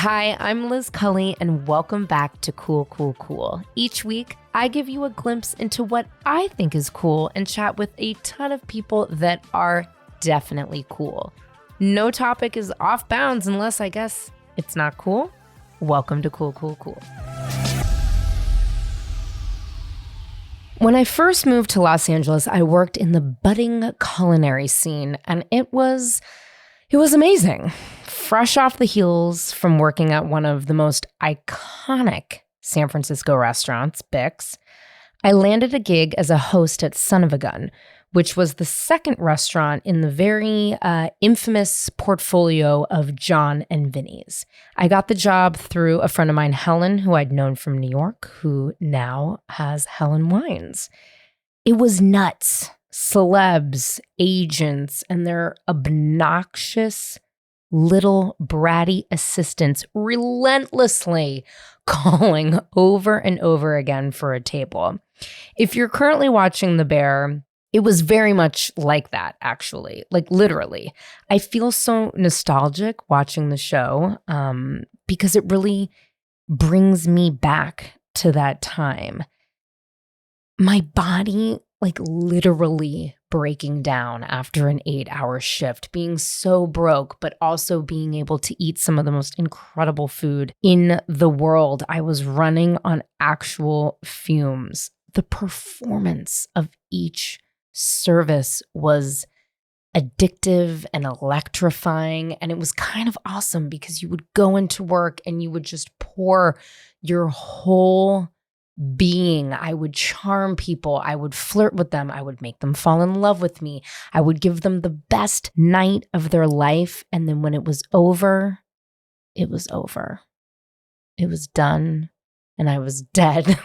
Hi, I'm Liz Cully, and welcome back to Cool, Cool, Cool. Each week, I give you a glimpse into what I think is cool and chat with a ton of people that are definitely cool. No topic is off bounds unless I guess it's not cool. Welcome to Cool, Cool, Cool. When I first moved to Los Angeles, I worked in the budding culinary scene, and it was amazing. Fresh off the heels from working at one of the most iconic San Francisco restaurants, Bix, I landed a gig as a host at Son of a Gun, which was the second restaurant in the very infamous portfolio of John and Vinny's. I got the job through a friend of mine, Helen, who I'd known from New York, who now has Helen Wines. It was nuts. Celebs, agents, and their obnoxious little bratty assistants relentlessly calling over and over again for a table. If you're currently watching The Bear, it was very much like that, actually, like literally. I feel so nostalgic watching the show because it really brings me back to that time. My body like literally breaking down after an 8-hour shift, being so broke, but also being able to eat some of the most incredible food in the world. I was running on actual fumes. The performance of each service was addictive and electrifying, and it was kind of awesome because you would go into work and you would just pour your whole being. I would charm people. I would flirt with them. I would make them fall in love with me. I would give them the best night of their life. And then when it was over, it was over. It was done and I was dead.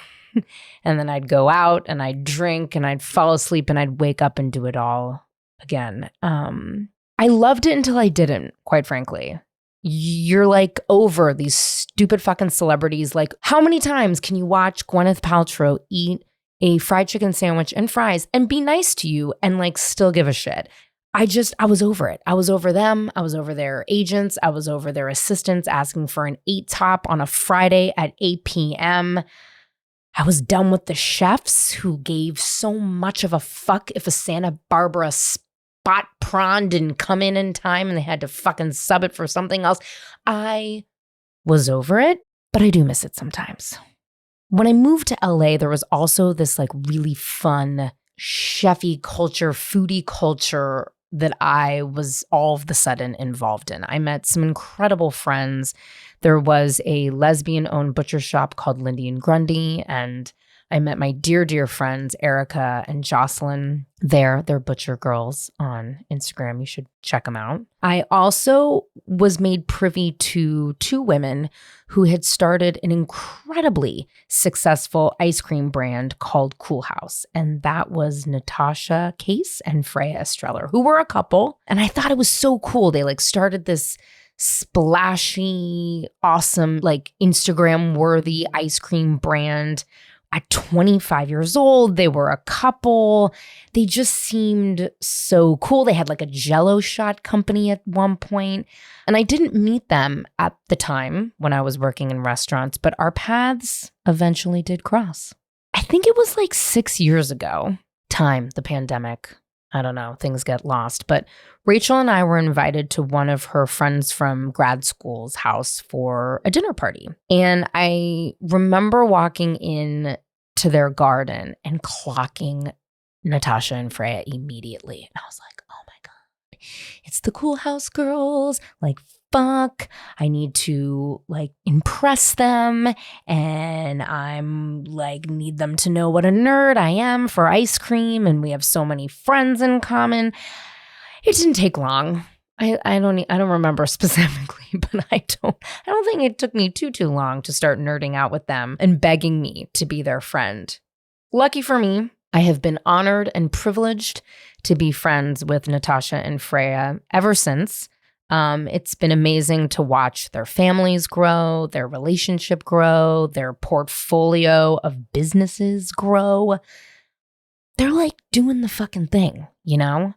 And then I'd go out and I'd drink and I'd fall asleep and I'd wake up and do it all again. I loved it until I didn't, quite frankly. You're like over these stupid fucking celebrities. Like, how many times can you watch Gwyneth Paltrow eat a fried chicken sandwich and fries and be nice to you and like still give a shit? I was over it. I was over them. I was over their agents. I was over their assistants asking for an 8-top on a Friday at 8 p.m. I was done with the chefs who gave so much of a fuck if a Santa Barbara spot prawn didn't come in time and they had to fucking sub it for something else. I was over it, but I do miss it sometimes. When I moved to LA, there was also this like really fun chefy culture, foodie culture that I was all of the sudden involved in. I met some incredible friends. There was a lesbian-owned butcher shop called Lindy and Grundy, and I met my dear, dear friends, Erica and Jocelyn there. They're Butcher Girls on Instagram. You should check them out. I also was made privy to 2 women who had started an incredibly successful ice cream brand called Cool Haus. And that was Natasha Case and Freya Estreller, who were a couple. And I thought it was so cool. They like started this splashy, awesome, like Instagram-worthy ice cream brand. At 25 years old, they were a couple. They just seemed so cool. They had like a Jell-O shot company at one point. And I didn't meet them at the time when I was working in restaurants, but our paths eventually did cross. I think it was like 6 years ago. The pandemic. I don't know, things get lost. But Rachel and I were invited to one of her friends from grad school's house for a dinner party. And I remember walking in to their garden and clocking Natasha and Freya immediately. And I was like, oh my God, it's the Cool Haus girls. Like, fuck, I need to like impress them. And I'm like, need them to know what a nerd I am for ice cream. And we have so many friends in common. It didn't take long. I don't remember specifically, but I don't think it took me too long to start nerding out with them and begging me to be their friend. Lucky for me, I have been honored and privileged to be friends with Natasha and Freya ever since. It's been amazing to watch their families grow, their relationship grow, their portfolio of businesses grow. They're like doing the fucking thing, you know?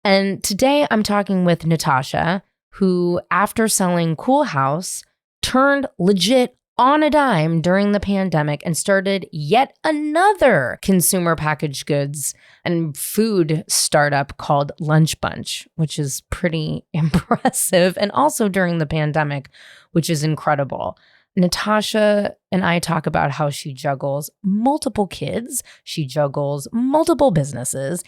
And today I'm talking with Natasha, who after selling Cool Haus turned legit on a dime during the pandemic and started yet another consumer packaged goods and food startup called Lunch Bunch, which is pretty impressive. And also during the pandemic, which is incredible. Natasha and I talk about how she juggles multiple kids, she juggles multiple businesses,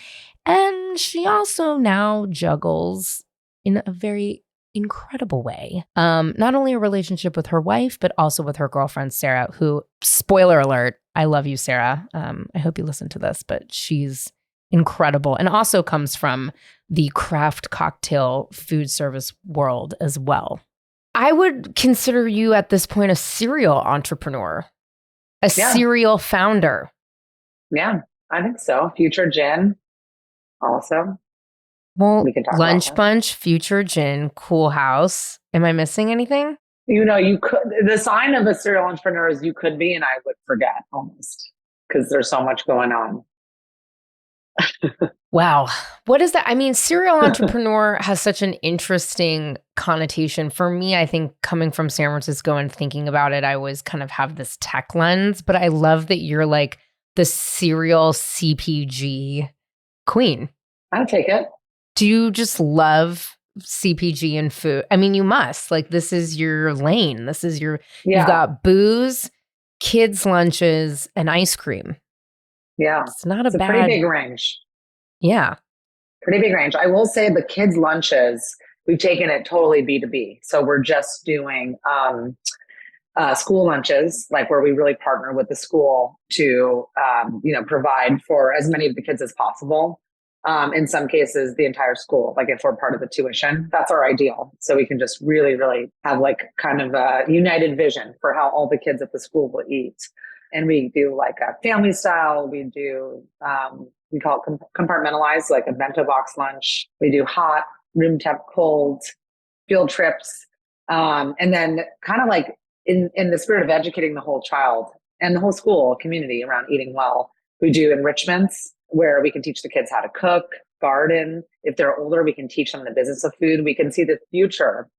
and she also now juggles in a very incredible way. Not only a relationship with her wife, but also with her girlfriend, Sarah, who, spoiler alert, I love you, Sarah. I hope you listen to this, but she's incredible and also comes from the craft cocktail food service world as well. I would consider you at this point a serial entrepreneur, a serial founder. Yeah, I think so. Future Gin also. Well, Lunch Bunch, Future Gin, Cool Haus. Am I missing anything? You could. The sign of a serial entrepreneur is you could be, and I would forget almost because there's so much going on. Wow. What is that? I mean, serial entrepreneur has such an interesting connotation. For me, I think coming from San Francisco and thinking about it, I always kind of have this tech lens, but I love that you're like the serial CPG queen. I'll take it. Do you just love CPG and food? I mean, you must. Like, this is your lane. This is your, you've got booze, kids' lunches, and ice cream. Yeah. It's not a pretty big range. Yeah. Pretty big range. I will say the kids' lunches, we've taken it totally B2B. So we're just doing school lunches, like where we really partner with the school to, provide for as many of the kids as possible. In some cases, the entire school, like if we're part of the tuition, that's our ideal. So we can just really, really have like kind of a united vision for how all the kids at the school will eat. And we do like a family style. We do, we call it compartmentalized, like a bento box lunch. We do hot, room temp, cold, field trips. And then kind of like in the spirit of educating the whole child and the whole school community around eating well, we do enrichments where we can teach the kids how to cook, garden. If they're older, we can teach them the business of food. We can see the future,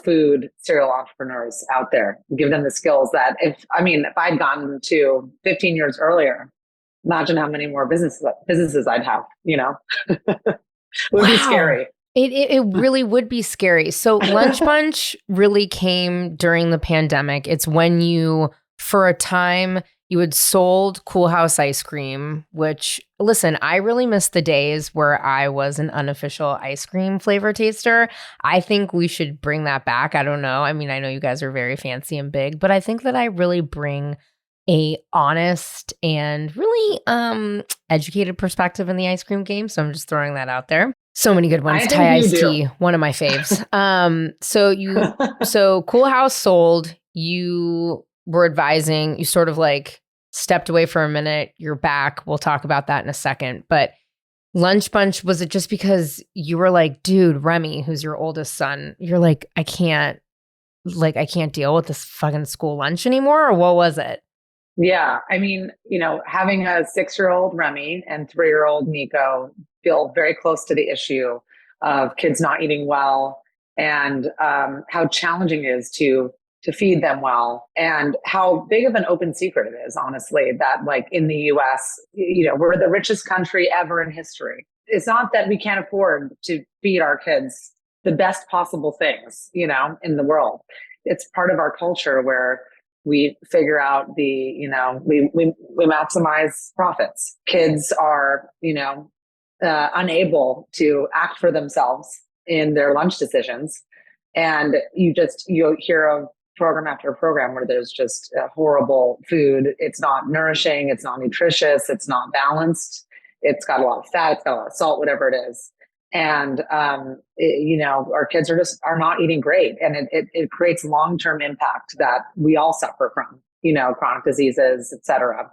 food serial entrepreneurs out there, give them the skills that if I'd gotten to 15 years earlier, imagine how many more businesses I'd have, it would be scary. It really would be scary. So Lunch Bunch really came during the pandemic. It's when you, for a time, you had sold Cool Haus ice cream, which, listen, I really miss the days where I was an unofficial ice cream flavor taster. I think we should bring that back. I don't know. I mean, I know you guys are very fancy and big, but I think that I really bring a honest and really educated perspective in the ice cream game. So I'm just throwing that out there. So many good ones. Thai iced tea, one of my faves. So Cool Haus sold. You were advising, you sort of like stepped away for a minute, you're back. We'll talk about that in a second. But Lunch Bunch, was it just because you were like, dude, Remy, who's your oldest son, you're like, I can't deal with this fucking school lunch anymore? Or what was it? Yeah. I mean, having a 6-year-old Remy and 3-year-old Nico feel very close to the issue of kids not eating well and how challenging it is to feed them well, and how big of an open secret it is, honestly, that like in the US, we're the richest country ever in history. It's not that we can't afford to feed our kids the best possible things, in the world. It's part of our culture where we figure out we maximize profits. Kids are, unable to act for themselves in their lunch decisions. And you hear of program after program where there's just horrible food. It's not nourishing. It's not nutritious. It's not balanced. It's got a lot of fat. It's got a lot of salt, whatever it is. And, our kids are not eating great. And it creates long-term impact that we all suffer from, chronic diseases, et cetera.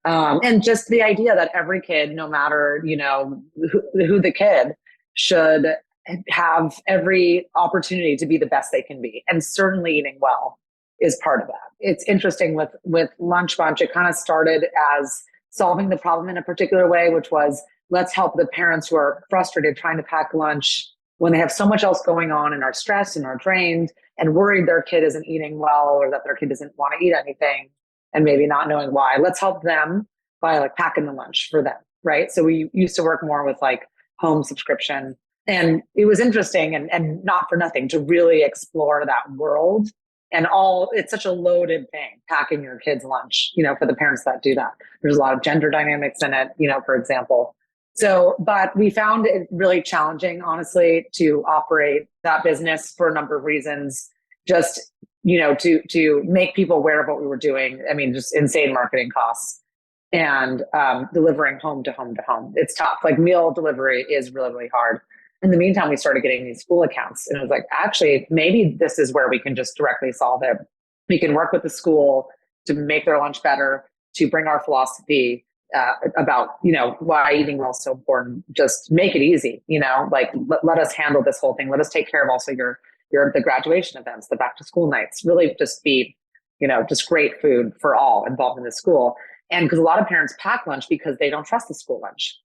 And just the idea that every kid, no matter, who the kid, should have every opportunity to be the best they can be. And certainly eating well is part of that. It's interesting with Lunch Bunch, it kind of started as solving the problem in a particular way, which was let's help the parents who are frustrated trying to pack lunch when they have so much else going on and are stressed and are drained and worried their kid isn't eating well or that their kid doesn't want to eat anything and maybe not knowing why. Let's help them by like packing the lunch for them, right? So we used to work more with like home subscription. And it was interesting and not for nothing to really explore that world. And it's such a loaded thing, packing your kids' lunch, for the parents that do that. There's a lot of gender dynamics in it, for example. So, but we found it really challenging, honestly, to operate that business for a number of reasons. Just, to make people aware of what we were doing. I mean, just insane marketing costs and delivering home to home to home. It's tough. Like meal delivery is really, really hard. In the meantime, we started getting these school accounts, and it was like, actually, maybe this is where we can just directly solve it. We can work with the school to make their lunch better, to bring our philosophy about, why eating well is so important. Just make it easy, like let us handle this whole thing. Let us take care of also the graduation events, the back to school nights, really just be, just great food for all involved in the school. And because a lot of parents pack lunch because they don't trust the school lunch.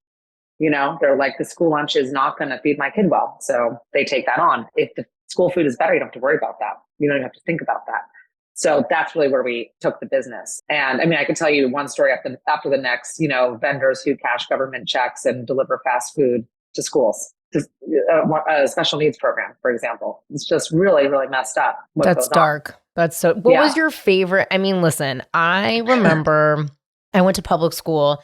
They're like, the school lunch is not going to feed my kid well. So they take that on. If the school food is better, you don't have to worry about that. You don't even have to think about that. So that's really where we took the business. And I mean, I could tell you one story after the next, vendors who cash government checks and deliver fast food to schools, a special needs program, for example. It's just really, really messed up. That's dark. That's so, what was your favorite? I mean, listen, I remember I went to public school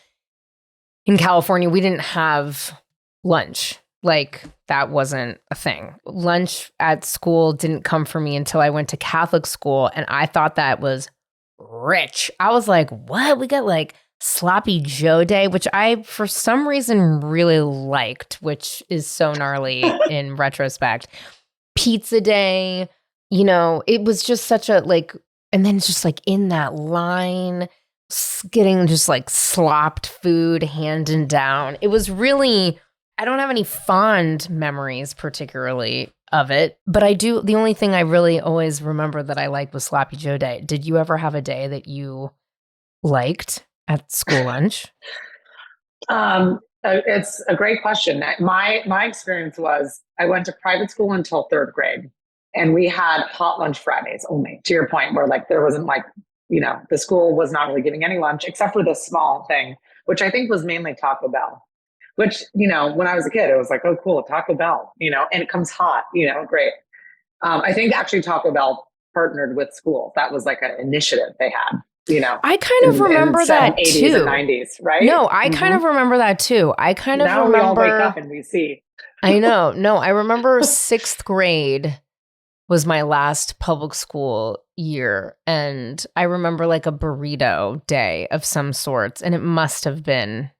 in California. We didn't have lunch. Like that wasn't a thing. Lunch at school didn't come for me until I went to Catholic school. And I thought that was rich. I was like, what? We got like sloppy Joe day, which I, for some reason, really liked, which is so gnarly in retrospect. Pizza day, it was just such a like, and then just like in that line, getting just like slopped food handed down. It was really, I don't have any fond memories particularly of it, but I do. The only thing I really always remember that I liked was Sloppy Joe Day. Did you ever have a day that you liked at school lunch? It's a great question. My experience was I went to private school until third grade, and we had hot lunch Fridays only. To your point, where like there wasn't like, the school was not really giving any lunch except for this small thing, which I think was mainly Taco Bell. Which, when I was a kid, it was like, oh, cool, Taco Bell, and it comes hot, great. I think actually Taco Bell partnered with schools. That was like an initiative they had, I kind of remember that 80s too. and 90s, right? No, I kind of remember that too. I kind of now remember. We all wake up and we see. I know. No, I remember sixth grade was my last public school year. And I remember like a burrito day of some sorts. And it must have been.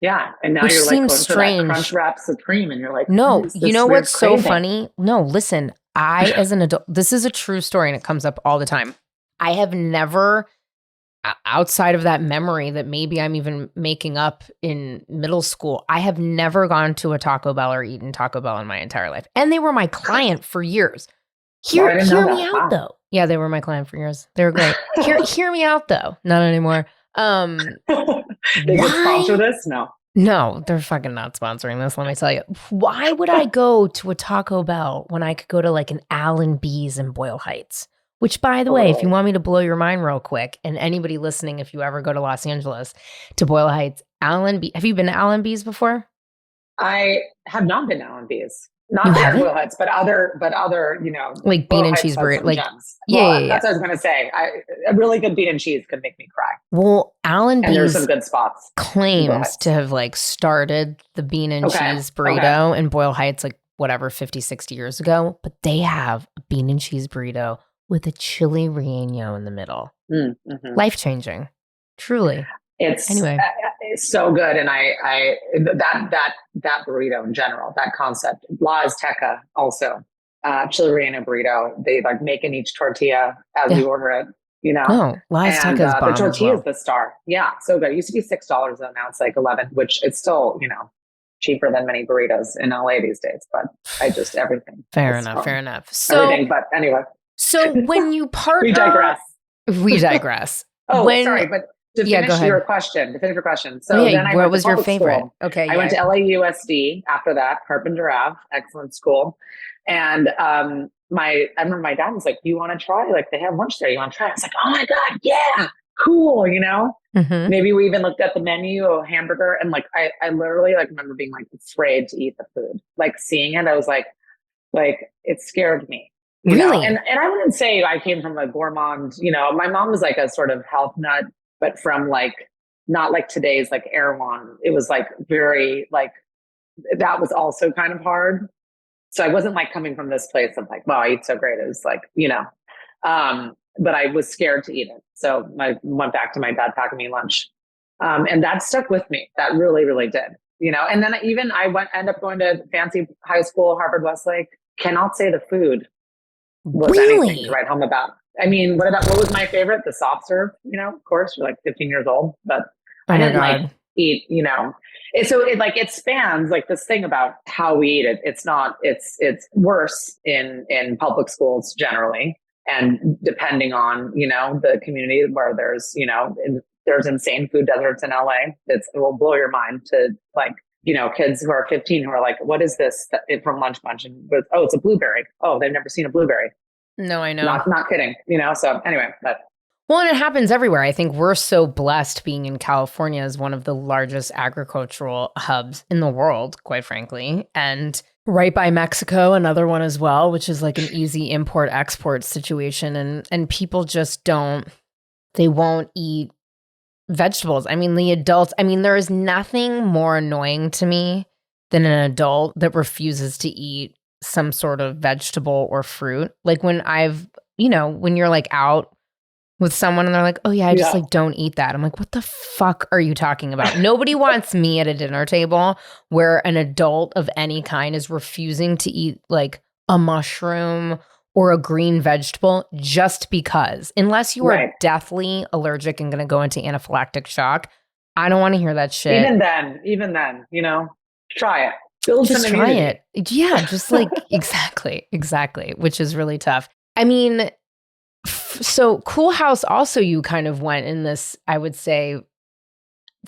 Yeah, and now which you're like seems going strange. For that Crunchwrap Supreme, and you're like, no, you know what's so craving? funny? No, listen, I as an adult, this is a true story, and it comes up all the time. I have never, outside of that memory that maybe I'm even making up in middle school, I have never gone to a Taco Bell or eaten Taco Bell in my entire life, and they were my client for years. Hear me out, though. Yeah, they were my client for years. They were great. Hear me out, though. Not anymore. They could sponsor this? No, they're fucking not sponsoring this, let me tell you. Why would I go to a Taco Bell when I could go to like an Allenby's in Boyle Heights? Which, by the way, if you want me to blow your mind real quick, and anybody listening, if you ever go to Los Angeles, to Boyle Heights, Allenby, have you been to Allenby's before? I have not been to Allenby's. Not there in Boyle Heights, but other, like bean and cheese burrito. Like, yeah, that's what I was going to say. A really good bean and cheese could make me cry. Well, Allenby's, and there's some good spots. Claims to have like started the bean and cheese burrito in Boyle Heights, like whatever, 50, 60 years ago. But they have a bean and cheese burrito with a chili relleno in the middle. Mm-hmm. Life-changing. Truly. It's so good. And that burrito in general, that concept, La Azteca also, chili relleno burrito, they like make in each tortilla as you order it, No, La Azteca is bomb. The tortilla is the star. Yeah. So good. It used to be $6 though. Now it's like 11, which it's still, cheaper than many burritos in LA these days, but everything. Fair enough. So everything, but anyway. So when you partner, we digress. Oh, sorry, but Yeah, go to ahead. finish your question. Oh So yeah, then I what went to was your public favorite? school. Okay, I went to yeah. LAUSD after that, Carpenter Ave, excellent school. And I remember my dad was like, "You want to try? Like they have lunch there. You want to try?" I was like, "Oh my God, yeah, cool." Mm-hmm. Maybe we even looked at the menu of hamburger, and like I literally like remember being like afraid to eat the food. Like seeing it, I was like it scared me. Really? And I wouldn't say I came from a gourmand. My mom was like a sort of health nut, but from like not like today's like Erewhon. It was like very like that was also kind of hard. So I wasn't like coming from this place of like, wow, I eat so great. It was like, but I was scared to eat it. So I went back to my dad packing me lunch. And that stuck with me. That really, really did. And then even ended up going to fancy high school, Harvard Westlake. Cannot say the food was anything to Really? write home about. I mean, what was my favorite? The soft serve, of course, you're like 15 years old, but Oh I my didn't like God. eat, So it spans like this thing about how we eat it. It's worse in public schools generally. And depending on, the community where there's insane food deserts in LA, it will blow your mind to like, kids who are 15 who are like, what is this from Lunch Bunch? And oh, it's a blueberry. Oh, they've never seen a blueberry. No, I know. Not kidding, So anyway, but Well, and it happens everywhere. I think we're so blessed being in California as one of the largest agricultural hubs in the world, quite frankly. And right by Mexico, another one as well, which is like an easy import export situation. And people just they won't eat vegetables. I mean, there is nothing more annoying to me than an adult that refuses to eat some sort of vegetable or fruit. Like when when you're like out with someone and they're like, "Oh yeah, I just yeah, like don't eat that." I'm like, "What the fuck are you talking about?" Nobody wants me at a dinner table where an adult of any kind is refusing to eat like a mushroom or a green vegetable just because. Unless you are right. deathly allergic and going to go into anaphylactic shock, I don't want to hear that shit. Even then, try it. Build some Just try immunity. it. Yeah, just like exactly, which is really tough. I mean, so Cool House also you kind of went in this, I would say,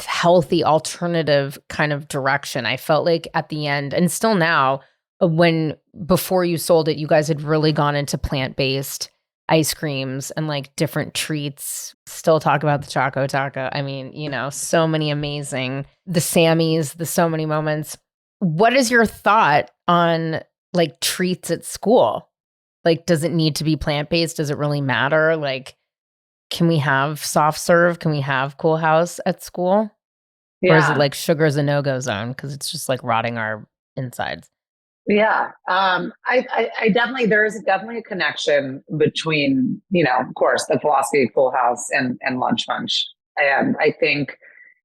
healthy alternative kind of direction. I felt like at the end and still now, when before you sold it, you guys had really gone into plant-based ice creams and like different treats. Still talk about the Choco Taco. I mean, so many amazing, the Sammys, the so many moments. What is your thought on like treats at school? Like, does it need to be plant-based? Does it really matter? Like, can we have soft serve? Can we have Cool House at school? Or is it Yeah. like sugar is a no-go zone because it's just like rotting our insides? Yeah. I definitely, there is definitely a connection between, of course, the philosophy of Cool House and Lunch Bunch. And I think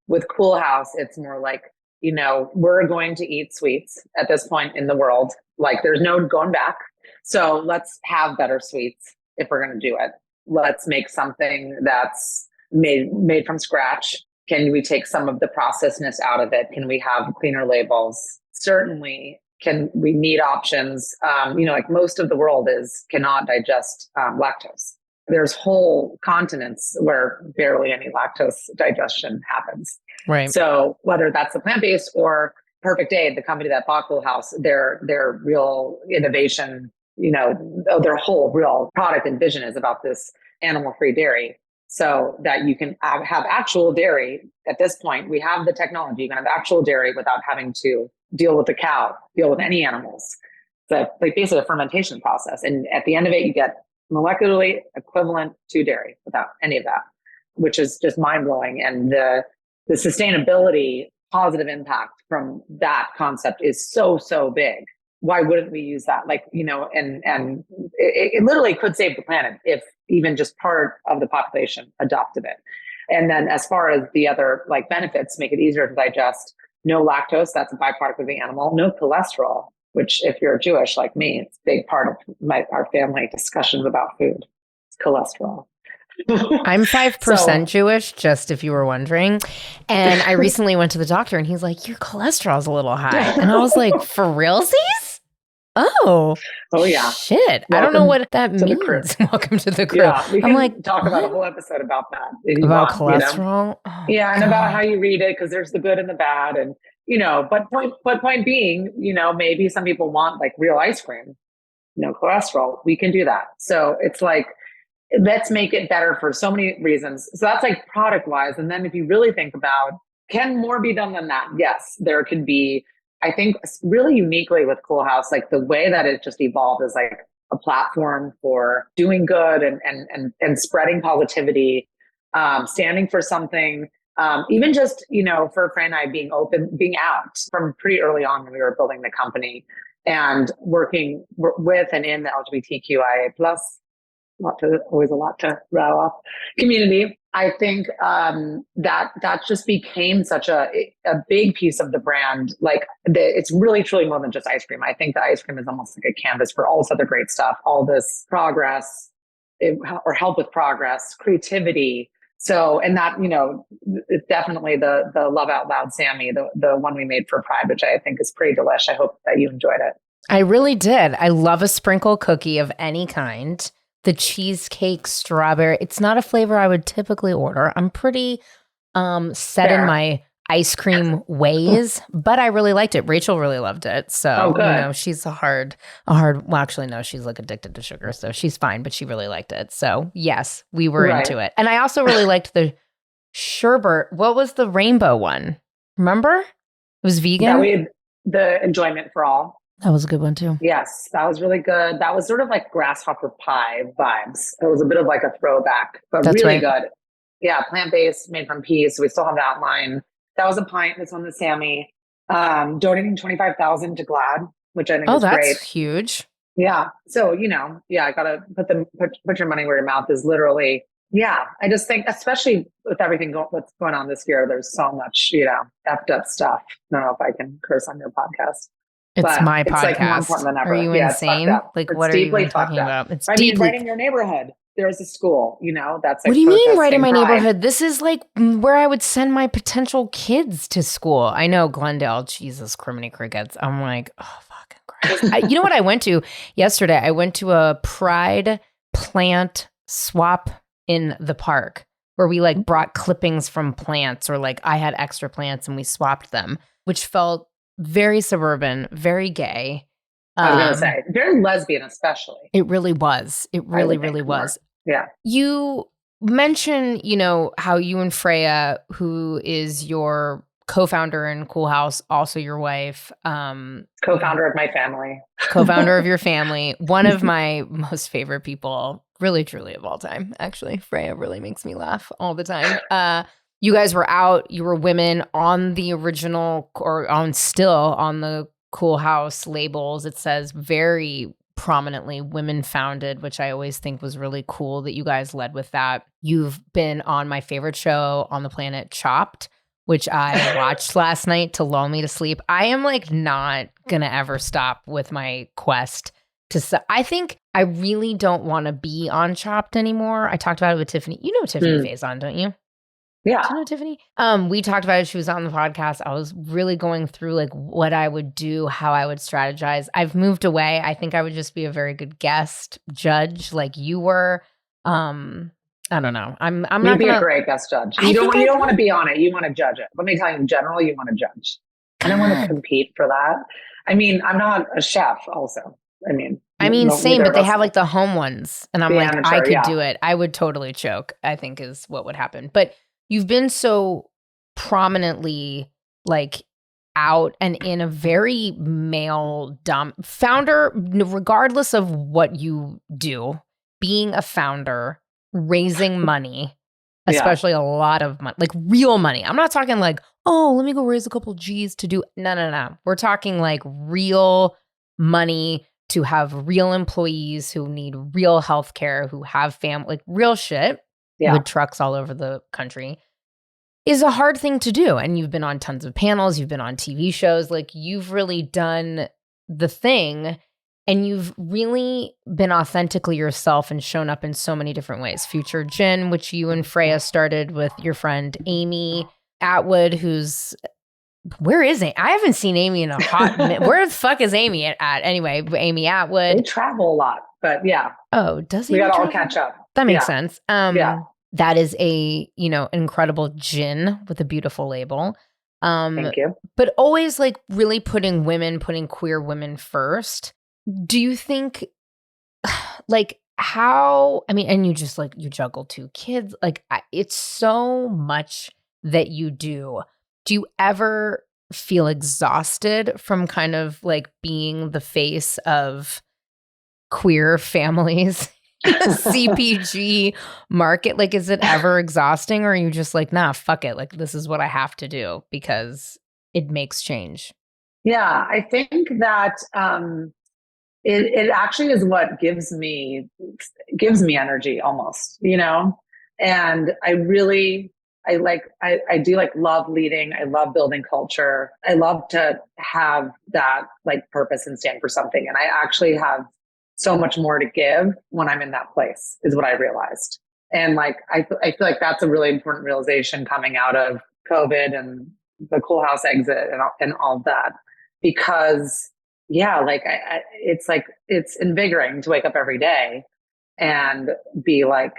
with Cool House, it's more like, we're going to eat sweets at this point in the world. Like there's no going back. So let's have better sweets if we're going to do it. Let's make something that's made from scratch. Can we take some of the processedness out of it? Can we have cleaner labels? Certainly. Can we need options? Like most of the world cannot digest lactose. There's whole continents where barely any lactose digestion happens. Right. So whether that's the plant-based or Perfect Day, the company that bought Cool House, their real innovation, their whole real product and vision is about this animal-free dairy. So that you can have actual dairy. At this point, we have the technology. You can have actual dairy without having to deal with the cow, deal with any animals. It's like basically a fermentation process. And at the end of it, you get molecularly equivalent to dairy without any of that, which is just mind blowing. And the sustainability positive impact from that concept is so, so big. Why wouldn't we use that? Like, and it literally could save the planet if even just part of the population adopted it. And then as far as the other like benefits, make it easier to digest. No lactose, that's a byproduct of the animal. No cholesterol, which if you're Jewish like me, it's a big part of our family discussions about food. It's cholesterol. I'm 5% So, Jewish, just if you were wondering. And I recently went to the doctor and he's like, "Your cholesterol's a little high." And I was like, "For realsies?" Oh, Oh yeah. shit. I don't know what that means. Welcome to the crew. Yeah, we I'm can like, talk about a what? whole episode about that if you About want, cholesterol? Oh, Yeah, and about how God. you read it, because there's the good and the bad, and but point being, maybe some people want like real ice cream, no cholesterol. We can do that. So it's like, let's make it better for so many reasons. So that's like product wise. And then if you really think about, can more be done than that? Yes, there could be. I think really uniquely with Cool House, like the way that it just evolved is like a platform for doing good and spreading positivity, standing for something. Even just, for Fran and I being open, being out from pretty early on when we were building the company and working with and in the LGBTQIA plus, always a lot to rattle off, community. I think that just became such a big piece of the brand. Like it's really truly more than just ice cream. I think the ice cream is almost like a canvas for all this other great stuff, all this progress, or help with progress, creativity. So, and that, it's definitely the Love Out Loud Sammy, the one we made for Pride, which I think is pretty delish. I hope that you enjoyed it. I really did. I love a sprinkle cookie of any kind. The cheesecake strawberry. It's not a flavor I would typically order. I'm pretty set in my ice cream ways, but I really liked it. Rachel really loved it. So, she's well, actually, no, she's like addicted to sugar. So she's fine, but she really liked it. So yes, we were into it. And I also really liked the sherbet. What was the rainbow one? Remember? It was vegan. We had the Enjoyment for All. That was a good one too. Yes, that was really good. That was sort of like grasshopper pie vibes. It was a bit of like a throwback, but That's really right. good. Yeah, plant-based, made from peas. So we still have that line. That was a pint. This one, the Sammy. Donating 25,000 to GLAAD, which I think is great. Oh, that's huge. Yeah. So, I gotta put your money where your mouth is, literally. Yeah. I just think, especially with everything what's going on this year, there's so much, effed up stuff. I don't know if I can curse on your podcast. It's my podcast. Like more important than ever. Are you insane? Like, what are you even talking about? It's deeply. Right in your neighborhood, there's a school, that's like. What do you mean right in my neighborhood? This is like where I would send my potential kids to school. I know, Glendale, Jesus, criminy crickets. I'm like, oh, fucking Christ. You know what I went to yesterday? I went to a Pride plant swap in the park where we like brought clippings from plants, or like I had extra plants and we swapped them, which felt very suburban, very gay. I was going to say, very lesbian, especially. It really was. It really, really was. Yeah. You mentioned, how you and Freya, who is your co-founder in Cool House, also your wife. Co-founder of my family. Co-founder of your family. One of my most favorite people, really, truly of all time, actually. Freya really makes me laugh all the time. You guys were out, you were women on the original, or still on the Cool House labels. It says very prominently women founded, which I always think was really cool that you guys led with that. You've been on my favorite show on the planet, Chopped, which I watched last night to lull me to sleep. I am like not going to ever stop with my quest to, I think I really don't want to be on Chopped anymore. I talked about it with Tiffany. You know Tiffany Faison, don't you? Yeah. Do you know Tiffany? We talked about it. She was on the podcast. I was really going through like what I would do, how I would strategize. I've moved away. I think I would just be a very good guest judge like you were. I don't know. I'm not You'd be a great guest judge. You don't want to be on it. You want to judge it. Let me tell you, in general, you want to judge. I don't want to compete for that. I mean, I'm not a chef also. I mean, same, but they have like the home ones. And I'm like, amateur, I could do it. I would totally choke, I think is what would happen. But you've been so prominently like out and in a very male founder, regardless of what you do, being a founder, raising money, especially a lot of money, like real money. I'm not talking like, oh, let me go raise a couple G's to do. No. We're talking like real money to have real employees who need real healthcare, who have family, like real shit. With trucks all over the country, is a hard thing to do. And you've been on tons of panels, you've been on TV shows, like you've really done the thing, and you've really been authentically yourself and shown up in so many different ways. Future Gin, which you and Freya started with your friend Amy Atwood, who's Where is Amy? I haven't seen Amy in a hot minute. Where the fuck is Amy at? Anyway, Amy They Atwood. travel a lot, but yeah, Oh, does we Amy got to all travel? catch up. That makes Yeah. sense. Yeah. That is a, incredible gin with a beautiful label. Thank you. But always like really putting queer women first. Do you think like how, I mean, and you just like, you juggle two kids, like it's so much that you do. Do you ever feel exhausted from kind of like being the face of queer families in the CPG market? Like, is it ever exhausting, or are you just like, nah, fuck it, like this is what I have to do because it makes change? Yeah, I think that it actually is what gives me energy almost, And I do like love leading. I love building culture. I love to have that like purpose and stand for something. And I actually have so much more to give when I'm in that place, is what I realized. And like I feel like that's a really important realization coming out of COVID and the Cool House exit and all of that, because yeah, like it's invigorating to wake up every day and be I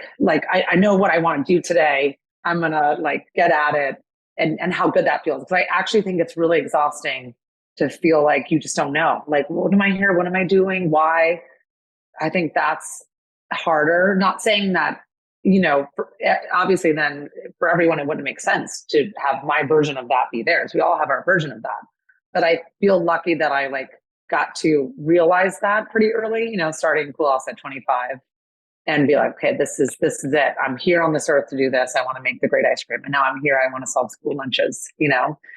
know what I want to do today. I'm gonna like get at it, and how good that feels. Because I actually think it's really exhausting to feel like you just don't know. Like, what am I here? What am I doing? Why? I think that's harder. Not saying that, obviously then for everyone, it wouldn't make sense to have my version of that be theirs. We all have our version of that. But I feel lucky that I like got to realize that pretty early, starting Cool House at 25 and be like, okay, this is it. I'm here on this earth to do this. I want to make the great ice cream. And now I'm here. I want to solve school lunches,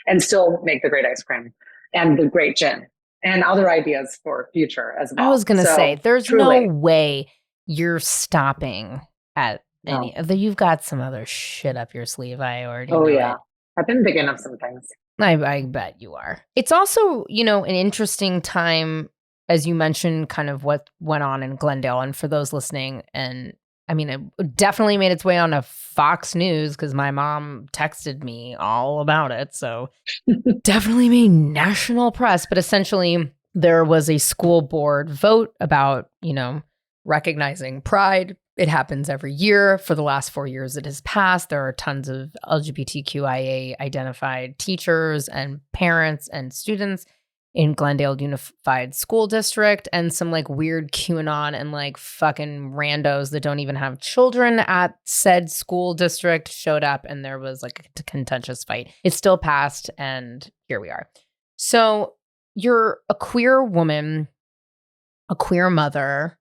and still make the great ice cream and the great gin and other ideas for future as well. I was gonna say, there's truly, no way you're stopping at any of the. You've got some other shit up your sleeve. I already know it. I've been thinking of some things. I bet you are. It's also, an interesting time, as you mentioned, kind of what went on in Glendale. And for those listening, and I mean, it definitely made its way onto Fox News because my mom texted me all about it. So definitely made national press. But essentially, there was a school board vote about, recognizing Pride. It happens every year. For the last 4 years, it has passed. There are tons of LGBTQIA identified teachers and parents and students in Glendale Unified School District, and some like weird QAnon and like fucking randos that don't even have children at said school district showed up, and there was like a contentious fight. It still passed, and here we are. So you're a queer woman, a queer mother.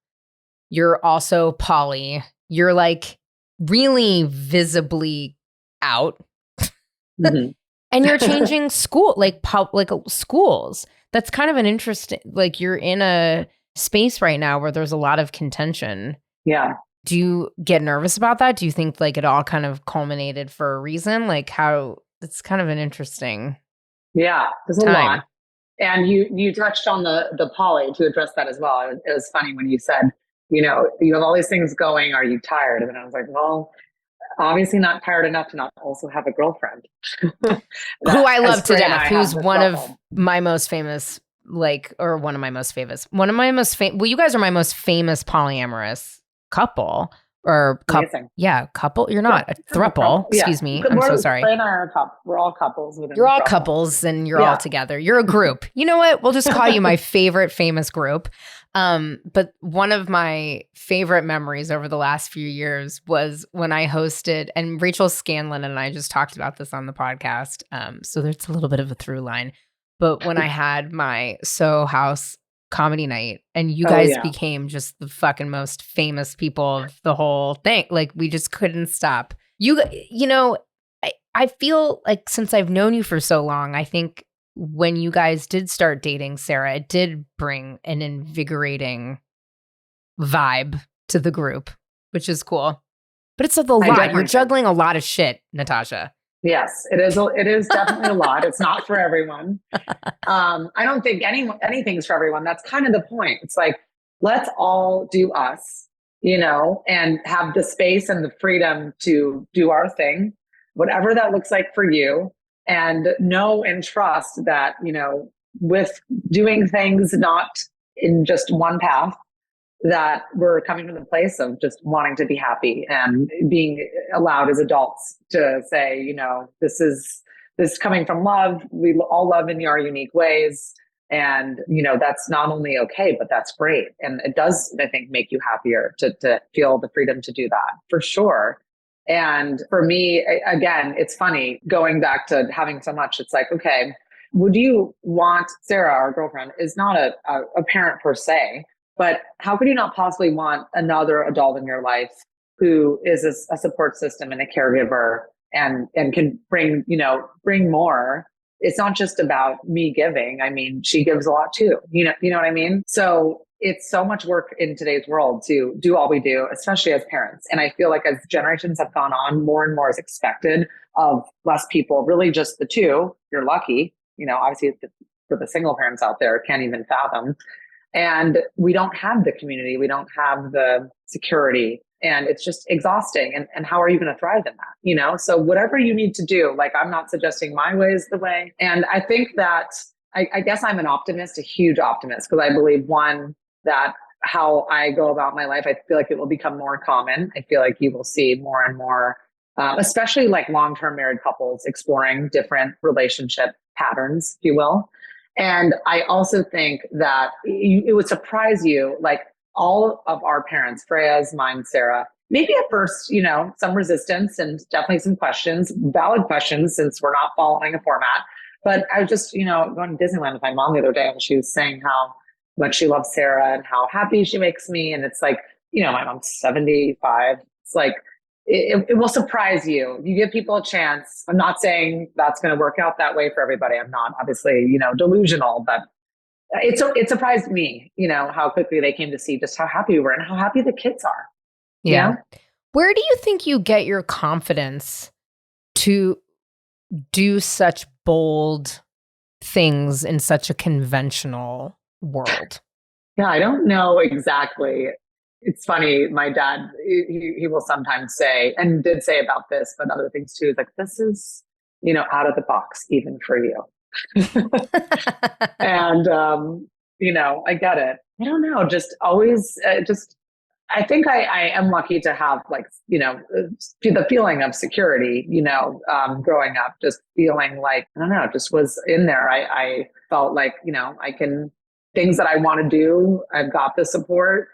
You're also poly. You're like really visibly out. Mm-hmm. And you're changing school, schools. That's kind of an interesting, like you're in a space right now where there's a lot of contention. Yeah. Do you get nervous about that? Do you think like it all kind of culminated for a reason? Like how it's kind of an interesting there's a lot. And you touched on the poly to address that as well. It was funny when you said, you have all these things going. Are you tired? And I was like, well, obviously not tired enough to not also have a girlfriend. Who I love to death, who's one of my most famous, well, you guys are my most famous polyamorous couple. Or couple. You're not a throuple. Excuse me. I'm so sorry. Ray and I are a couple. We're all couples. You're all couples, and you're all together. You're a group. You know what? We'll just call you my favorite famous group. But one of my favorite memories over the last few years was when I hosted, and Rachel Scanlon and I just talked about this on the podcast. So there's a little bit of a through line. But when I had my Haus comedy night, and you guys became just the fucking most famous people of the whole thing. Like we just couldn't stop. I feel like since I've known you for so long, I think when you guys did start dating, Sarah, it did bring an invigorating vibe to the group, which is cool. But it's a lot. You're juggling a lot of shit, Natasha. Yes, it is. It is definitely a lot. It's not for everyone. I don't think anything's for everyone. That's kind of the point. It's like, let's all do us, and have the space and the freedom to do our thing, whatever that looks like for you. and know and trust that, with doing things not in just one path, that we're coming from the place of just wanting to be happy and being allowed as adults to say, this is coming from love. We all love in our unique ways. And, that's not only okay, but that's great. And it does, I think, make you happier to feel the freedom to do that for sure. And for me, again, it's funny going back to having so much. It's like, okay, would you want Sarah, our girlfriend, is not a parent per se, but how could you not possibly want another adult in your life who is a support system and a caregiver and can bring more? It's not just about me giving. I mean, she gives a lot too. You know what I mean? So it's so much work in today's world to do all we do, especially as parents. And I feel like as generations have gone on, more and more is expected of less people, really just the two. You're lucky, obviously for the single parents out there, can't even fathom. And we don't have the community. We don't have the security. And it's just exhausting. And how are you going to thrive in that? So whatever you need to do, like, I'm not suggesting my way is the way. And I think that I guess I'm an optimist, a huge optimist, because I believe, one, that how I go about my life, I feel like it will become more common. I feel like you will see more and more, especially like long-term married couples exploring different relationship patterns, if you will. And I also think that it would surprise you, like all of our parents, Freya's, mine, Sarah, maybe at first, some resistance and definitely some questions, valid questions, since we're not following a format. But I was just, going to Disneyland with my mom the other day, and she was saying how much she loves Sarah and how happy she makes me. And it's like, my mom's 75. It's like, it will surprise you. You give people a chance. I'm not saying that's going to work out that way for everybody. I'm not obviously, delusional, but it surprised me, how quickly they came to see just how happy we were and how happy the kids are. Yeah. Where do you think you get your confidence to do such bold things in such a conventional world? Yeah, I don't know exactly. It's funny. My dad, he will sometimes say, and did say about this, but other things too, like, this is, out of the box, even for you. And, I get it. I don't know, just always, I think I am lucky to have, like, the feeling of security, growing up, just feeling like, I don't know, just was in there. I felt like, things that I want to do, I've got the support,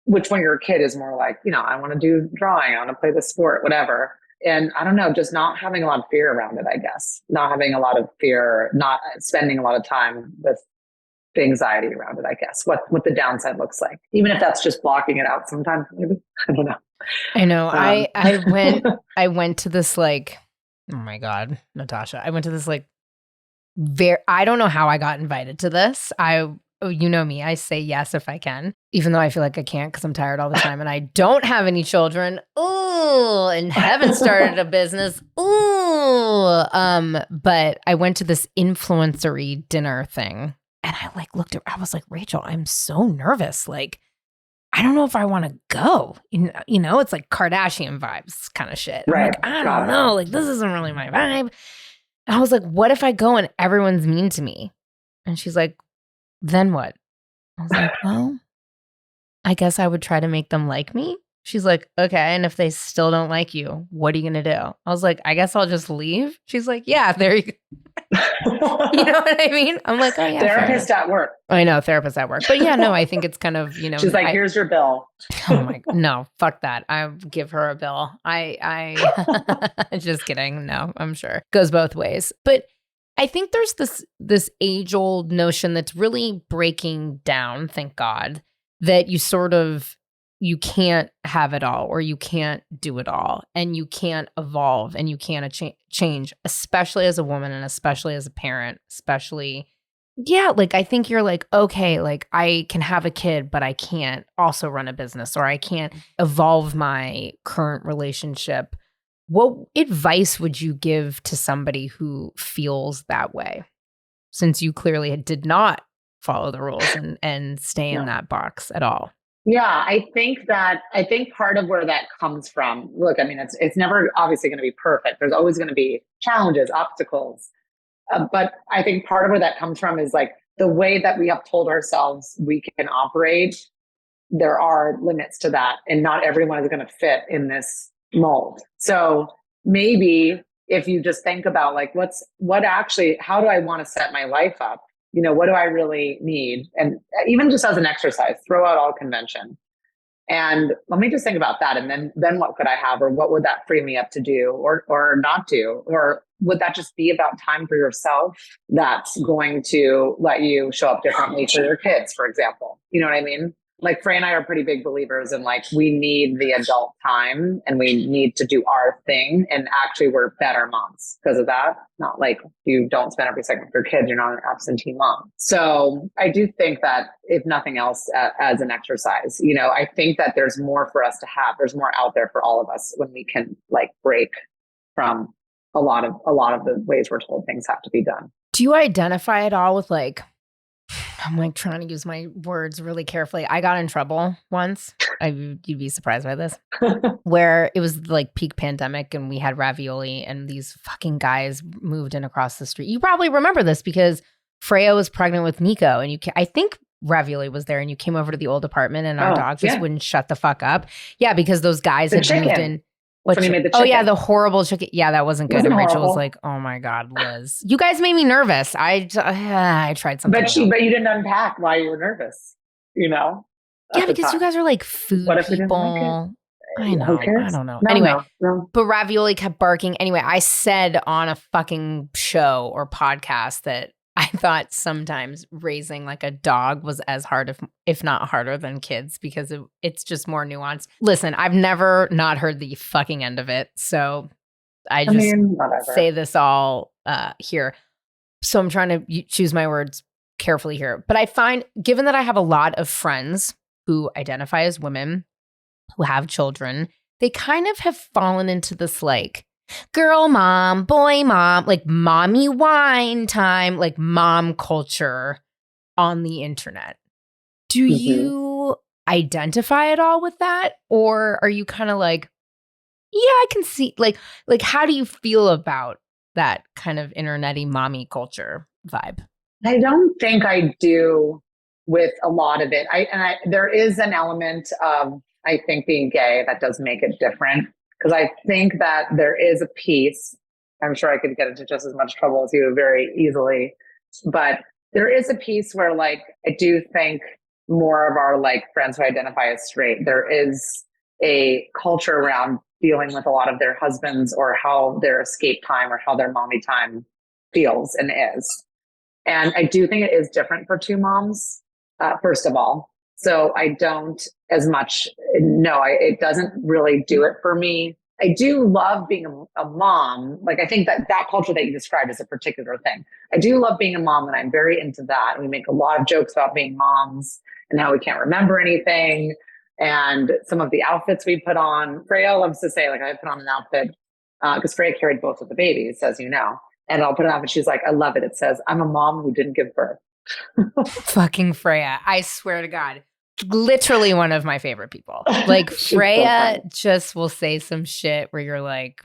which when you're a kid is more like, I want to do drawing, I want to play the sport, whatever. And I don't know, just not having a lot of fear around it, I guess. Not having a lot of fear, not spending a lot of time with the anxiety around it, I guess. What the downside looks like. Even if that's just blocking it out sometimes, maybe. I don't know. I know. I went to this, like, oh my God, Natasha. I went to this, like, I don't know how I got invited to this. You know me, I say yes if I can, even though I feel like I can't because I'm tired all the time and I don't have any children. Ooh, and haven't started a business. Ooh. But I went to this influencery dinner thing and I looked at, I was like, Rachel, I'm so nervous. Like, I don't know if I want to go. It's like Kardashian vibes kind of shit. Right. I'm like, I don't know. Like, this isn't really my vibe. And I was like, what if I go and everyone's mean to me? And she's like, then what? I was like, well, I guess I would try to make them like me. She's like, okay. And if they still don't like you, what are you going to do? I was like, I guess I'll just leave. She's like, yeah, there you go. You know what I mean? I'm like, oh yeah. Therapist at work. I know, therapist at work. But yeah, no, I think it's kind of, She's like, here's your bill. Oh my, no, fuck that. I give her a bill. I just kidding. No, I'm sure. Goes both ways. But I think there's this age-old notion that's really breaking down, thank God, that you can't have it all or you can't do it all and you can't evolve and you can't change, especially as a woman and especially as a parent, especially, yeah, like I think you're like, okay, like I can have a kid, but I can't also run a business or I can't evolve my current relationship. What advice would you give to somebody who feels that way? Since you clearly did not follow the rules and stay in that box at all. Yeah, I think part of where that comes from, look, I mean, it's never obviously going to be perfect. There's always going to be challenges, obstacles. But I think part of where that comes from is like the way that we have told ourselves we can operate. There are limits to that, and not everyone is going to fit in this mold. So maybe if you just think about like, what actually, how do I want to set my life up? What do I really need? And even just as an exercise, throw out all convention. And let me just think about that. And then what could I have, or what would that free me up to do or not do? Or would that just be about time for yourself that's going to let you show up differently for your kids, for example? You know what I mean? Like Frey and I are pretty big believers in like, we need the adult time and we need to do our thing. And actually we're better moms because of that. Not like you don't spend every second with your kids, you're not an absentee mom. So I do think that if nothing else, as an exercise, I think that there's more for us to have. There's more out there for all of us when we can like break from a lot of the ways we're told things have to be done. Do you identify at all with like, I'm like trying to use my words really carefully. I got in trouble once. You'd be surprised by this. Where it was like peak pandemic and we had ravioli and these fucking guys moved in across the street. You probably remember this because Freya was pregnant with Nico and I think ravioli was there and you came over to the old apartment and our dog just wouldn't shut the fuck up. Yeah, because those guys had moved in. The horrible chicken. Yeah, that wasn't good. And Rachel was like, "Oh my God, Liz, you guys made me nervous. I tried something." But you didn't unpack why you were nervous. Yeah, because you guys are like food people. I know. I don't know. Anyway, but ravioli kept barking. Anyway, I said on a fucking show or podcast that I thought sometimes raising like a dog was as hard, if not harder than kids, because it's just more nuanced. Listen, I've never not heard the fucking end of it. So I say this all here. So I'm trying to choose my words carefully here. But I find, given that I have a lot of friends who identify as women, who have children, they kind of have fallen into this like, girl mom, boy mom, like mommy wine time, like mom culture on the internet. Do you identify at all with that? Or are you kind of like, yeah, I can see, like how do you feel about that kind of internet-y mommy culture vibe? I don't think I do with a lot of it. There is an element of, I think, being gay that does make it different. Because I think that there is a piece, I'm sure I could get into just as much trouble as you very easily, but there is a piece where like, I do think more of our like friends who identify as straight, there is a culture around dealing with a lot of their husbands or how their escape time or how their mommy time feels and is. And I do think it is different for two moms, first of all. So I don't as much, it doesn't really do it for me. I do love being a mom. Like, I think that culture that you described is a particular thing. I do love being a mom and I'm very into that. We make a lot of jokes about being moms and how we can't remember anything. And some of the outfits we put on, Freya loves to say, like, I put on an outfit because Freya carried both of the babies, as you know. And I'll put it on and she's like, I love it. It says, I'm a mom who didn't give birth. Fucking Freya. I swear to God. Literally one of my favorite people. Like Freya just will say some shit where you're like,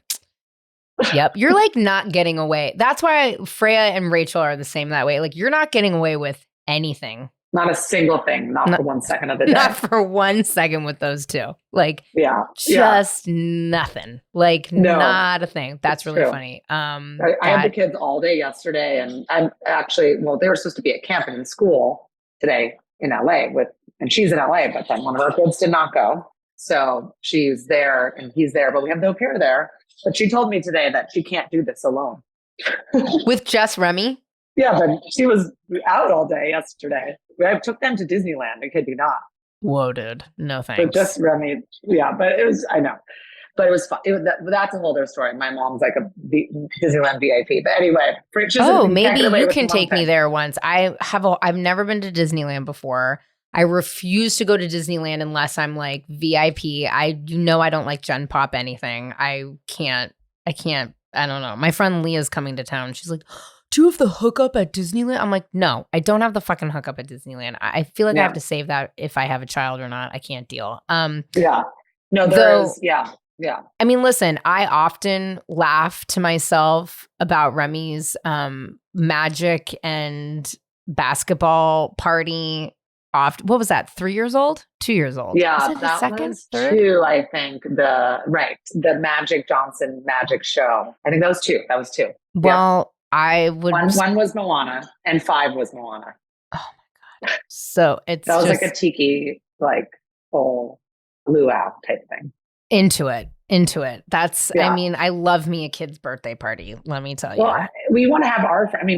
yep, you're like not getting away. That's why Freya and Rachel are the same that way. Like you're not getting away with anything. Not a single thing. Not for 1 second of the day. Not for 1 second with those two. Like nothing. Like not a thing. That's really funny. I had the kids all day yesterday and I'm actually, they were supposed to be at camp and in school today in LA and she's in LA, but then one of our kids did not go. So she's there and he's there, but we have no pair there. But she told me today that she can't do this alone. With just Remy? Yeah, but she was out all day yesterday. I took them to Disneyland. I kid you not. Whoa, dude. No thanks. But just Remy. Yeah, but it was, I know. But it was fun. That's a whole other story. My mom's like a Disneyland VIP. But anyway. Maybe you can take me there once. I've never been to Disneyland before. I refuse to go to Disneyland unless I'm like VIP. I don't like Gen Pop anything. I can't. I don't know. My friend Leah's coming to town. She's like, do you have the hookup at Disneyland? I'm like, no, I don't have the fucking hookup at Disneyland. I feel like I have to save that if I have a child or not. I can't deal. Yeah. No, there is. Yeah. Yeah. I mean, listen, I often laugh to myself about Remy's magic and basketball party. What was that? 3 years old? 2 years old? Yeah, was it that second, was third? 2, I think. The Magic Johnson magic show. I think that was 2. That was 2. Well, I would. One was Moana, and 5 was Moana. Oh my god! So it's that was just, like a tiki, like whole luau type thing. Into it. That's. I mean, I love me a kid's birthday party. Let me tell you. Well, we want to have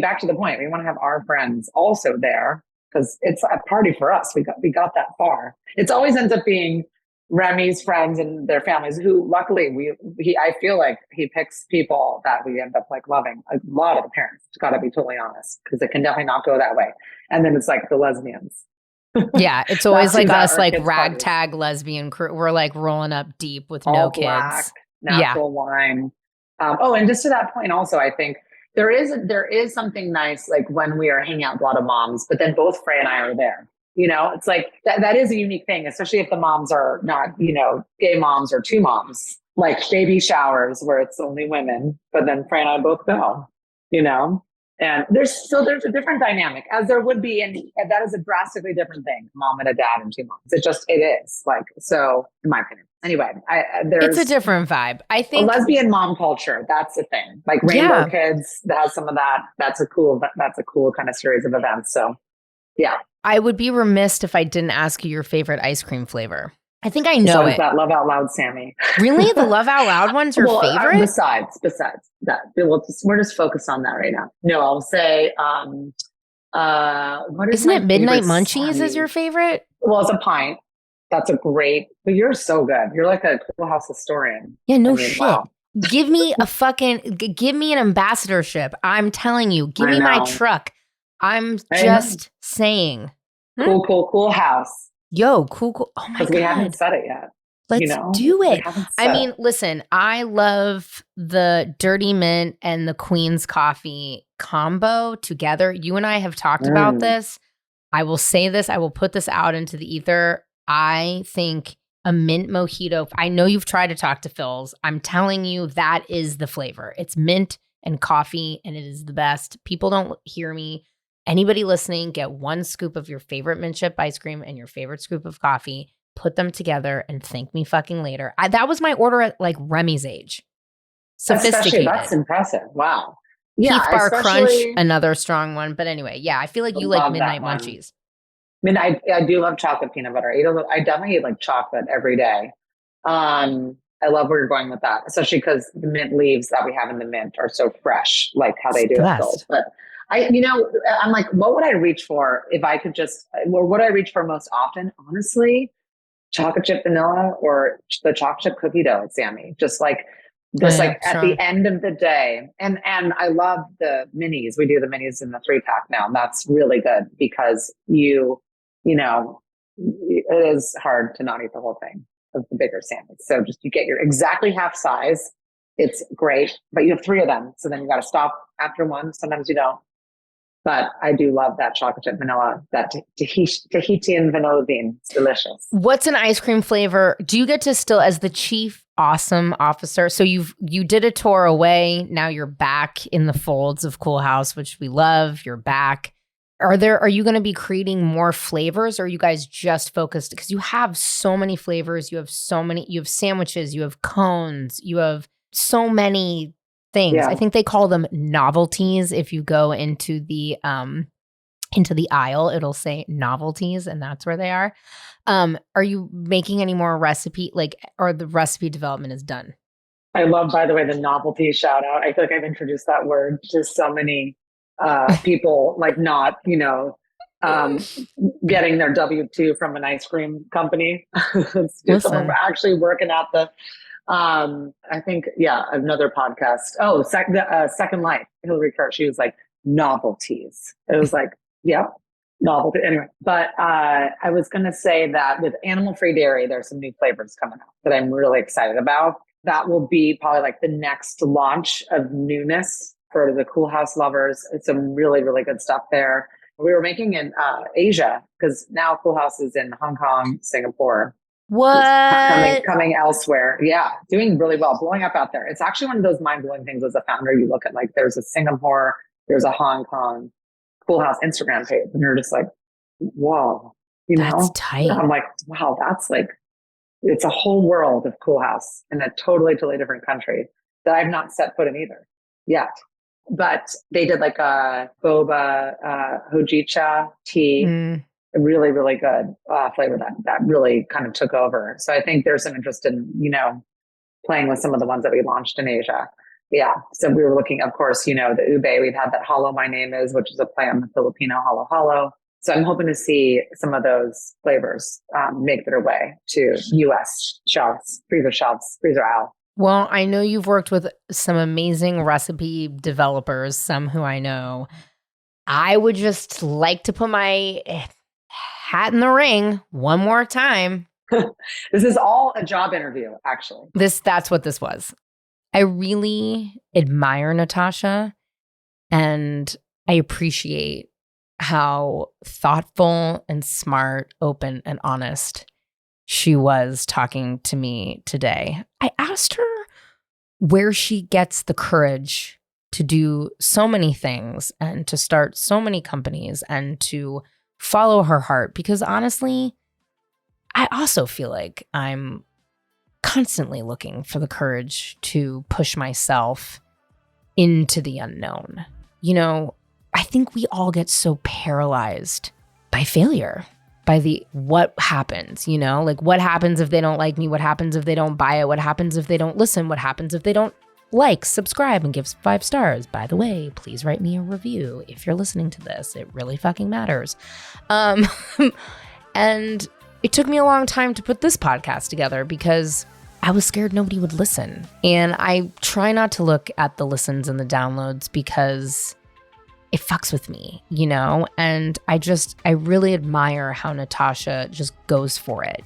back to the point. We want to have our friends also there because it's a party for us. We got that far. It's always ends up being Remy's friends and their families, who luckily I feel like he picks people that we end up like loving. A lot of the parents, got to be totally honest, because it can definitely not go that way. And then it's like the lesbians. Yeah, it's always like us, like ragtag lesbian crew. We're like rolling up deep with all no black, kids, natural wine. And just to that point, also, I think there is something nice, like when we are hanging out with a lot of moms, but then both Frey and I are there. It's like that is a unique thing, especially if the moms are not, gay moms or 2 moms, like baby showers where it's only women, but then Frey and I both go, and there's a different dynamic, as there would be. And that is a drastically different thing. Mom and a dad and 2 moms. It is like, so in my opinion, anyway, it's a different vibe. I think a lesbian mom culture. That's the thing. Like Rainbow Kids, that has some of that. That's a cool kind of series of events. So yeah. I would be remiss if I didn't ask you your favorite ice cream flavor. I think I know it. That Love Out Loud, Sammy. Really? The Love Out Loud one's your favorite? Besides that, we're just focused on that right now. No, I'll say, what is Isn't it Midnight Munchies is your favorite? Well, it's a pint. That's a great, but you're so good. You're like a Cool House historian. Yeah, shit. Wow. Give me an ambassadorship. I'm telling you, give me my truck. I'm just saying. Cool House. Yo, cool. Oh my God. Because we haven't said it yet. Let's do it. I mean, listen, I love the Dirty Mint and the Queen's Coffee combo together. You and I have talked about this. I will say this. I will put this out into the ether. I think a mint mojito. I know you've tried to talk to Phil's. I'm telling you, that is the flavor. It's mint and coffee, and it is the best. People don't hear me. Anybody listening, get 1 scoop of your favorite mint chip ice cream and your favorite scoop of coffee, put them together, and thank me fucking later. That was my order at like Remy's age. Sophisticated. That's impressive. Wow. Yeah, Heath Bar Crunch, another strong one. But anyway, yeah, I feel like you like Midnight Munchies. I mean, I do love chocolate peanut butter. I definitely eat like chocolate every day. I love where you're going with that, especially because the mint leaves that we have in the mint are so fresh, like how they do it. But I'm like, what would I reach for if I could what would I reach for most often? Honestly, chocolate chip vanilla or the chocolate chip cookie dough at Sammy. Just like this, at the end of the day. And I love the minis. We do the minis in the 3-pack now. And that's really good because it is hard to not eat the whole thing of the bigger Sammys. So just you get your exactly half size. It's great, but you have 3 of them. So then you got to stop after 1. Sometimes you don't. But I do love that chocolate chip vanilla, that Tahitian vanilla bean. It's delicious. What's an ice cream flavor? Do you get to still, as the chief awesome officer, so you did a tour away, now you're back in the folds of Cool House, which we love, you're back. Are you going to be creating more flavors, or are you guys just focused? Because you have so many flavors, you have sandwiches, you have cones, you have so many things. Yeah. I think they call them novelties. If you go into the aisle, it'll say novelties, and that's where they are. Are you making any more or the recipe development is done? I love, by the way, the novelty shout out. I feel like I've introduced that word to so many people, like not, getting their W-2 from an ice cream company. Someone actually working at the I think, another podcast. Oh, Second Life. Hillary Kirk. She was like, novelties. It was like, novelty. Anyway, but I was going to say that with animal-free dairy, there's some new flavors coming out that I'm really excited about. That will be probably like the next launch of newness for the Cool House lovers. It's some really, really good stuff there. We were making in Asia because now Cool House is in Hong Kong, Singapore. What? Coming elsewhere. Yeah, doing really well, blowing up out there. It's actually one of those mind-blowing things as a founder. You look at like there's a Singapore, there's a Hong Kong Cool House Instagram page, and you're just like, whoa, That's tight. I'm like, wow, that's like, it's a whole world of Cool House in a totally, totally different country that I've not set foot in either yet. But they did like a boba hojicha tea. Really, really good flavor that really kind of took over. So I think there's some interest in, playing with some of the ones that we launched in Asia. Yeah. So we were looking, of course, the ube. We've had that Halo My Name Is, which is a play on the Filipino halo halo. So I'm hoping to see some of those flavors make their way to U.S. shelves, freezer aisle. Well, I know you've worked with some amazing recipe developers, some who I know. I would just like to put my hat in the ring one more time. This is all a job interview, actually. That's what this was. I really admire Natasha, and I appreciate how thoughtful and smart, open, and honest she was talking to me today. I asked her where she gets the courage to do so many things and to start so many companies and to follow her heart, because honestly, I also feel like I'm constantly looking for the courage to push myself into the unknown. I think we all get so paralyzed by failure, by what happens, like what happens if they don't like me? What happens if they don't buy it? What happens if they don't listen? What happens if they don't like, subscribe, and give 5 stars? By the way, please write me a review if you're listening to this. It really fucking matters. And it took me a long time to put this podcast together because I was scared nobody would listen. And I try not to look at the listens and the downloads because it fucks with me, And I really admire how Natasha just goes for it,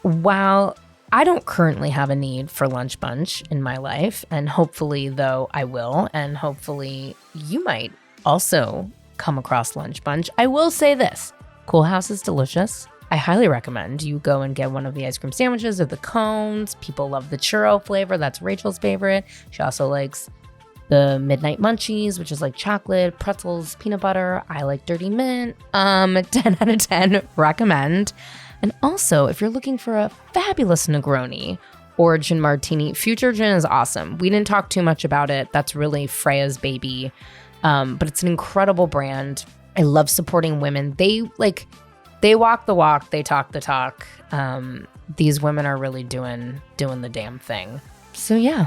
While I don't currently have a need for Lunch Bunch in my life, and hopefully, though, I will, and hopefully you might also come across Lunch Bunch. I will say this, Cool House is delicious. I highly recommend you go and get one of the ice cream sandwiches or the cones. People love the churro flavor. That's Rachel's favorite. She also likes the Midnight Munchies, which is like chocolate, pretzels, peanut butter. I like Dirty Mint. 10 out of 10, recommend. And also, if you're looking for a fabulous Negroni or gin martini, Future Gin is awesome. We didn't talk too much about it. That's really Freya's baby. But it's an incredible brand. I love supporting women. They walk the walk, they talk the talk. These women are really doing the damn thing. So yeah,